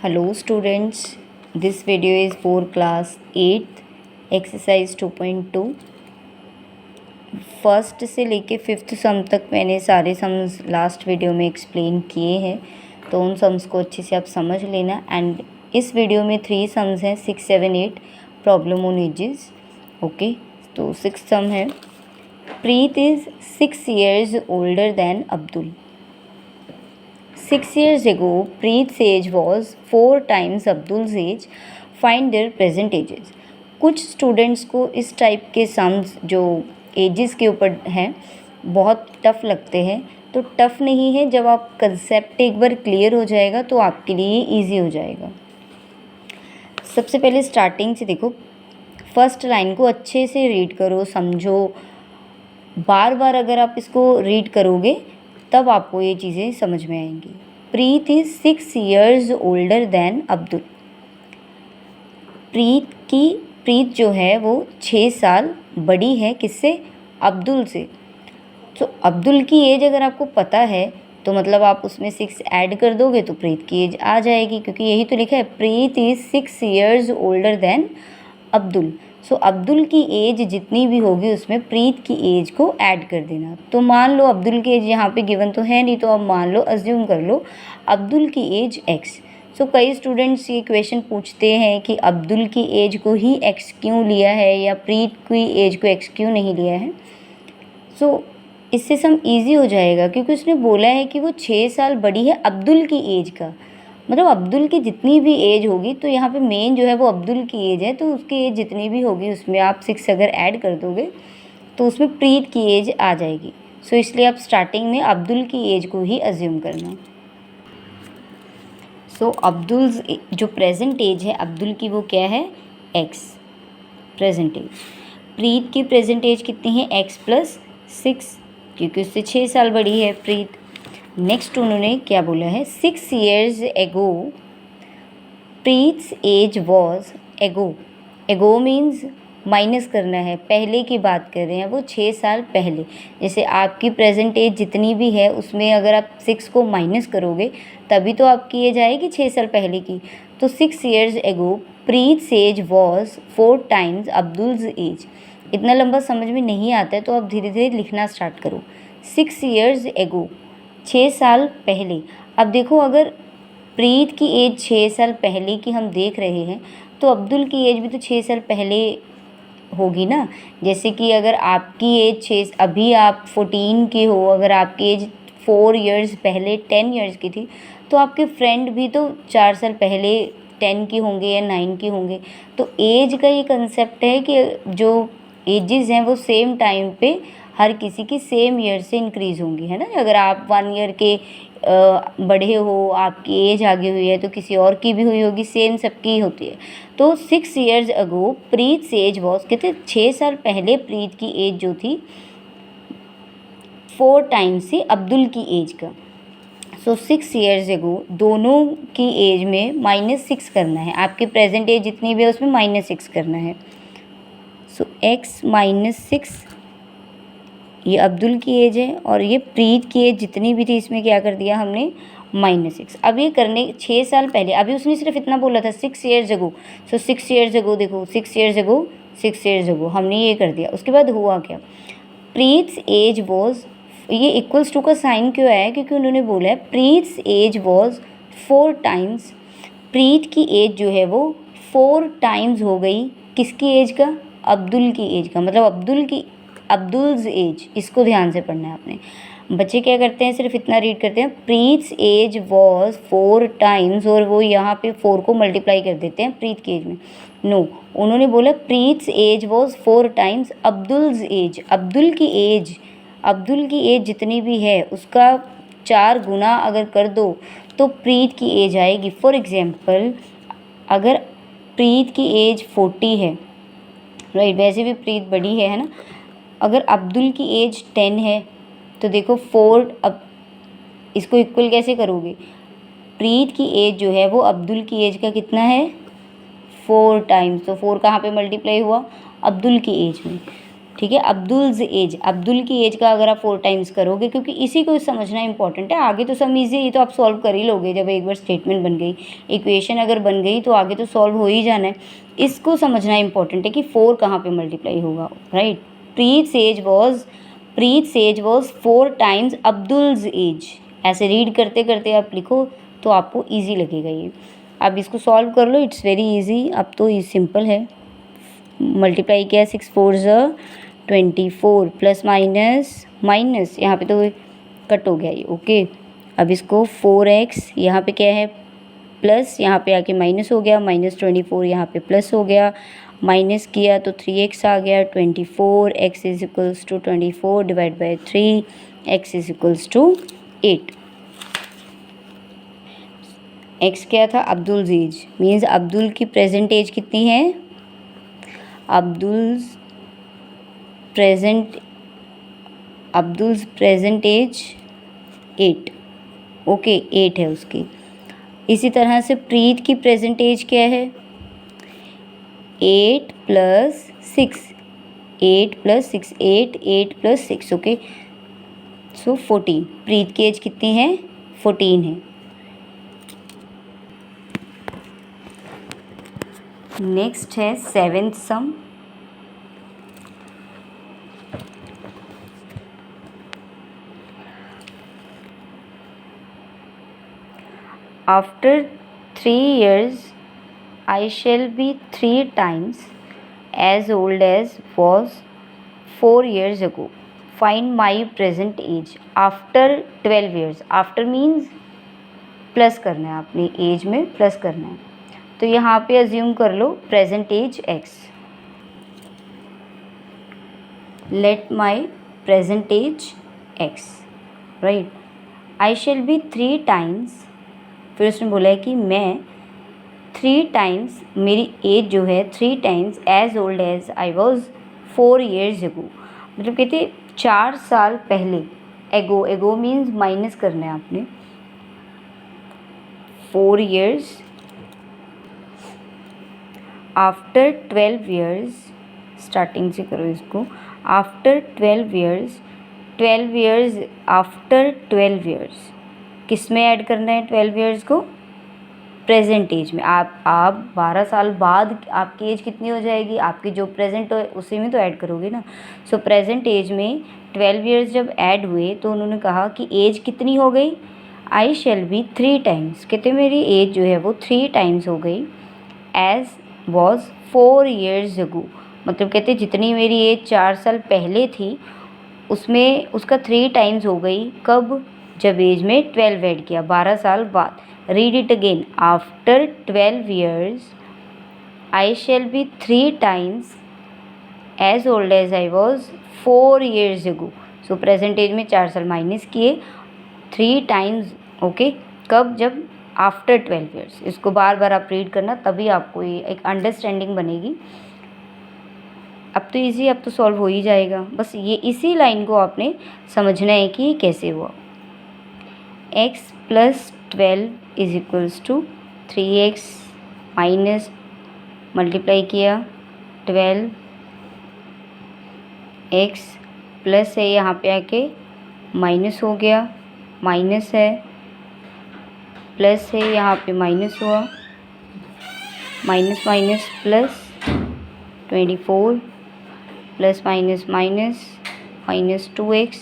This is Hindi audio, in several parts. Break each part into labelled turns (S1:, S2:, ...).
S1: Hello students, this video is for class 8th exercise 2.2 first से लेके फिफ्थ सम तक मैंने सारे सम्स लास्ट वीडियो में एक्सप्लेन किए हैं, तो उन सम्स को अच्छे से आप समझ लेना। एंड इस वीडियो में 3 सम्स हैं 6, 7, 8 प्रॉब्लम ऑन एजेस। ओके, तो 6 सम है। Preet is 6 years older than Abdul. 6 years ago, Preet's age was 4 times Abdul's age. Find their present ages. कुछ स्टूडेंट्स को इस टाइप के सम्स जो एजेस के ऊपर हैं बहुत टफ़ लगते हैं, तो टफ़ नहीं है। जब आप कंसेप्ट एक बार क्लियर हो जाएगा तो आपके लिए ईजी हो जाएगा। सबसे पहले स्टार्टिंग से देखो, फर्स्ट लाइन को अच्छे से रीड करो, समझो। बार बार अगर आप इसको रीड करोगे तब आपको ये चीज़ें समझ में आएंगी। Preet is 6 years older than Abdul. Preet जो है वो 6 साल बड़ी है किससे? अब्दुल से। तो अब्दुल की एज अगर आपको पता है तो मतलब आप उसमें 6 ऐड कर दोगे तो प्रीत की एज आ जाएगी, क्योंकि यही तो लिखा है, Preet is 6 years older than Abdul. So Abdul की एज जितनी भी होगी उसमें प्रीत की एज को ऐड कर देना। तो मान लो अब्दुल की एज यहाँ पे गिवन तो है नहीं, तो अब मान लो, अज्यूम कर लो अब्दुल की एज x। सो कई स्टूडेंट्स ये क्वेश्चन पूछते हैं कि अब्दुल की एज को ही x क्यों लिया है या प्रीत की एज को x क्यों नहीं लिया है। सो इससे सम ईजी हो जाएगा, क्योंकि उसने बोला है कि वो 6 साल बड़ी है अब्दुल की एज का, मतलब अब्दुल की जितनी भी एज होगी, तो यहाँ पे मेन जो है वो अब्दुल की एज है, तो उसकी एज जितनी भी होगी उसमें आप 6 अगर ऐड कर दोगे तो उसमें प्रीत की एज आ जाएगी। सो इसलिए आप स्टार्टिंग में अब्दुल की एज को ही अज्यूम करना। सो अब्दुल जो प्रेजेंट एज है अब्दुल की वो क्या है? x present as. प्रीत की प्रेजेंट एज कितनी है? x + 6, क्योंकि उससे 6 साल बड़ी है प्रीत। नेक्स्ट उन्होंने क्या बोला है? 6 years ago Preet's age was. एगो मीन्स माइनस करना है, पहले की बात कर रहे हैं, वो 6 साल पहले। जैसे आपकी प्रेजेंट एज जितनी भी है उसमें अगर आप 6 को माइनस करोगे तभी तो आपकी एज आएगी 6 साल पहले की। तो 6 years ago Preet's age was 4 times Abdul's age. इतना लंबा समझ में नहीं आता है तो आप धीरे धीरे लिखना स्टार्ट करो। 6 years ago 6 साल पहले। अब देखो, अगर प्रीत की एज 6 साल पहले की हम देख रहे हैं तो अब्दुल की एज भी तो 6 साल पहले होगी ना। जैसे कि अगर आपकी एज 6, अभी आप 14 के हो, अगर आपकी एज 4 years पहले 10 years की थी, तो आपके फ्रेंड भी तो 4 साल पहले 10 के होंगे या 9 के होंगे। तो एज का ये कंसेप्ट है कि जो एजेस हैं वो सेम टाइम पे हर किसी की सेम ईयर से इंक्रीज़ होंगी, है ना। अगर आप 1 year के बड़े हो, आपकी एज आगे हुई है, तो किसी और की भी हुई होगी, सेम सबकी होती है। तो 6 years ago Preet age was, कहते 6 साल पहले प्रीत की एज जो थी 4 times से अब्दुल की एज का। सो 6 years ago दोनों की एज में -6 करना है। आपकी प्रेजेंट एज जितनी भी है उसमें -6 करना है। सो x -6 ये अब्दुल की एज है और ये प्रीत की एज जितनी भी थी इसमें क्या कर दिया हमने? -6। अब ये करने 6 साल पहले, अभी उसने सिर्फ इतना बोला था 6 years ago। सो 6 years ago देखो, 6 years ago हमने ये कर दिया। उसके बाद हुआ क्या? प्रीत्स एज वॉज, ये इक्वल्स टू का साइन क्यों आया? क्योंकि उन्होंने बोला है प्रीत्स एज वॉज 4 times। प्रीत की एज जो है वो 4 times हो गई किसकी एज का? अब्दुल की एज का। मतलब अब्दुल्स एज, इसको ध्यान से पढ़ना है आपने। बच्चे क्या करते हैं, सिर्फ इतना रीड करते हैं, प्रीत्स एज वॉज 4 times, और वो यहाँ पे 4 को मल्टीप्लाई कर देते हैं प्रीत की एज में। नो, उन्होंने बोला Preet's age was 4 times Abdul's age. Abdul की एज जितनी भी है उसका 4 गुना अगर कर दो तो प्रीत की एज आएगी। फॉर एग्जाम्पल, अगर प्रीत की एज 40 है, राइट, वैसे भी प्रीत बड़ी है ना। अगर अब्दुल की एज 10 है तो देखो 4, अब इसको इक्वल कैसे करोगे? प्रीत की एज जो है वो अब्दुल की एज का कितना है? 4 times। तो 4 कहाँ पे मल्टीप्लाई हुआ? अब्दुल की एज में। ठीक है। अब्दुल्स एज, अब्दुल की एज का अगर आप 4 टाइम्स करोगे, क्योंकि इसी को समझना इंपॉर्टेंट है, आगे तो सब ईजी है, ये तो आप सॉल्व कर ही लोगे जब एक बार स्टेटमेंट बन गई, इक्वेशन अगर बन गई तो आगे तो सॉल्व हो ही जाना है। इसको समझना इंपॉर्टेंट है कि 4 कहाँ पे मल्टीप्लाई होगा, right. Preet age was 4 times Abdul's age, ऐसे रीड करते करते आप लिखो तो आपको ईजी लगेगा ये। अब इसको सॉल्व कर लो, इट्स वेरी ईजी। अब तो ये सिंपल है, मल्टीप्लाई किया 6 4 24 प्लस माइनस यहाँ पे तो कट हो गया ये, ओके। अब इसको 4x यहाँ पे क्या है प्लस, यहाँ पे आके माइनस हो गया, -24 यहाँ पे प्लस हो गया, माइनस किया तो 3x आ गया, 24 x is equals to 24 divide by 3 x is equals to 8। x क्या था, अब्दुल्स एज, मीन्स अब्दुल की प्रेजेंट एज कितनी है, अब्दुल्स प्रेजेंट एज 8, ओके 8 है उसकी। इसी तरह से प्रीत की प्रेजेंट एज क्या है, 8 + 6, 8 + 6, 8 + 6, ओके। सो 14, प्रीत की एज कितनी है, 14 है। नेक्स्ट है 7th some. After 3 years, I shall be 3 times as old as was 4 years ago. Find my present age after 12 years. After means plus करना है, अपनी एज में प्लस करना है। तो यहाँ पे अज्यूम कर लो present age x। Let my present age x, right. I shall be 3 times, फिर उसने बोला है कि मैं 3 टाइम्स, मेरी एज जो है 3 times as old as I was 4 years ago, मतलब कहते 4 साल पहले, एगो मीन्स माइनस करना है आपने, 4 years आफ्टर 12 years, स्टार्टिंग से करो इसको, after 12 years, 12 years after 12 years, किस में ऐड करना है 12 years को, प्रेजेंट एज में। आप 12 साल बाद आपकी एज कितनी हो जाएगी, आपकी जो प्रेजेंट हो उसी में तो ऐड करोगे ना। सो प्रेजेंट एज में 12 years जब ऐड हुए तो उन्होंने कहा कि एज कितनी हो गई, आई शैल बी 3 टाइम्स, कहते मेरी एज जो है वो 3 टाइम्स हो गई, एज वॉज 4 years ago, मतलब कहते जितनी मेरी एज 4 साल पहले थी उसमें उसका 3 टाइम्स हो गई, कब, जब एज में 12 ऐड किया, 12 साल बाद। Read it again, after 12 years I shall be 3 times as old as I was 4 years ago। So present age में 4 साल माइनस किए, 3 टाइम्स, ओके, कब, जब आफ्टर 12 years। इसको बार बार आप रीड करना, तभी आपको ये एक अंडरस्टैंडिंग बनेगी। अब तो इजी, अब तो सॉल्व हो ही जाएगा, बस ये इसी लाइन को आपने समझना है कि कैसे हुआ। x + 12 is equals to 3x minus, multiply किया 12, x प्लस है, यहाँ पे आके माइनस हो गया, माइनस है, प्लस है, यहाँ पे माइनस हुआ, minus minus plus, 24 plus minus minus, minus 2x,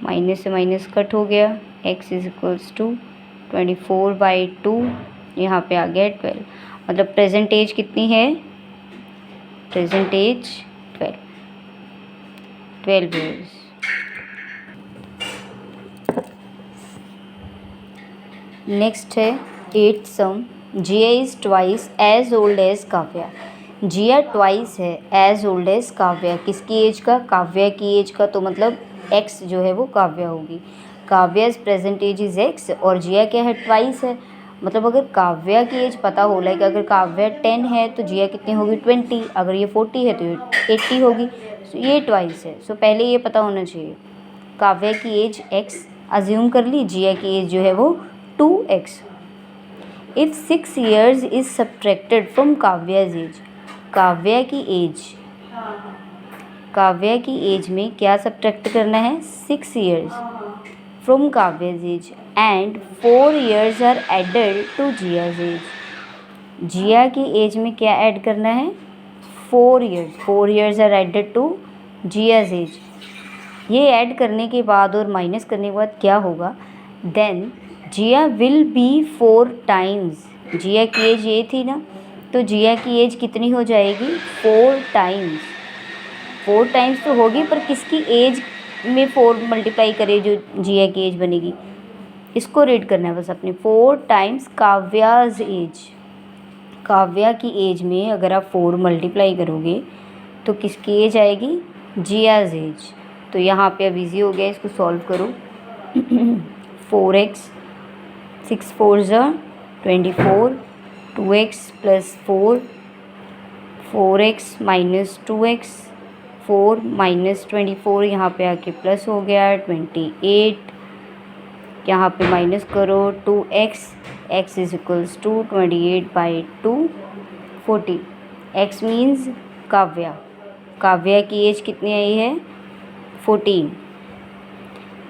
S1: minus से माइनस कट हो गया, x इज इक्वल्स टू 24/2, यहाँ पे आ गया 12, मतलब प्रेजेंट एज कितनी है, प्रेजेंट एज 12 years। नेक्स्ट है 8th sum. Jiya is twice as old as Kavya. Jiya twice है एज ओल्ड एज काव्या, किसकी एज का, काव्या की एज का, तो मतलब x जो है वो काव्या होगी। काव्या's प्रेजेंट एज इज़ x और जिया क्या है, ट्वाइस है, मतलब अगर काव्या की एज पता हो, लाइक अगर काव्या 10 है तो जिया कितनी होगी 20, अगर ये 40 है तो ये 80 होगी, तो ये ट्वाइस है। सो पहले ये पता होना चाहिए, काव्या की एज x अज्यूम कर ली, जिया की एज जो है वो 2x। If 6 years is subtracted from Kavya's age, Kavya की एज काव्या की एज में क्या सब्ट्रैक्ट करना है? 6 years from Kavya's age and 4 years are added to Jiya's age. Jiya की एज में क्या ऐड करना है? 4 years। 4 years are added to Jiya's age. ये ऐड करने के बाद और माइनस करने के बाद क्या होगा? Then Jiya will be 4 times। जिया की एज ये थी ना, तो जिया की एज कितनी हो जाएगी? 4 times। 4 times तो होगी, पर किसकी एज में 4 मल्टीप्लाई करे जो जिया की एज बनेगी, इसको रीड करना है बस अपने। 4 times काव्याज एज। काव्या की एज में अगर आप 4 मल्टीप्लाई करोगे तो किसकी एज आएगी? जियाज एज। तो यहाँ पे अब ईजी हो गया, इसको सॉल्व करो। 4x 6 4 24, 2x + 4, 4x - 2x, 4 - 24 यहाँ पे आके प्लस हो गया 28, यहाँ पे माइनस करो 2x, x = 28/2 40। x means Kavya. Kavya की एज कितनी आई है? 14।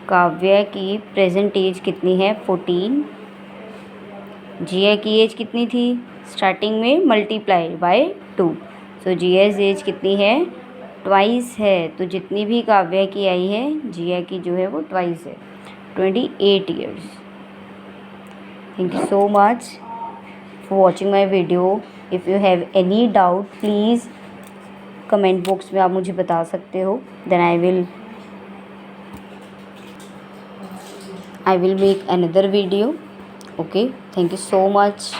S1: काव्या की प्रेजेंट एज कितनी है? 14। जिया की एज कितनी थी स्टार्टिंग में? Multiply by 2। So Jiya's age कितनी है? ट्वाइस है। तो जितनी भी काव्या की आई है, जिया की जो है वो ट्वाइस है, 28 years। Thank you so much for watching my video. If you have any doubt please comment box में आप मुझे बता सकते हो। Then I will make another video. Okay, thank you so much.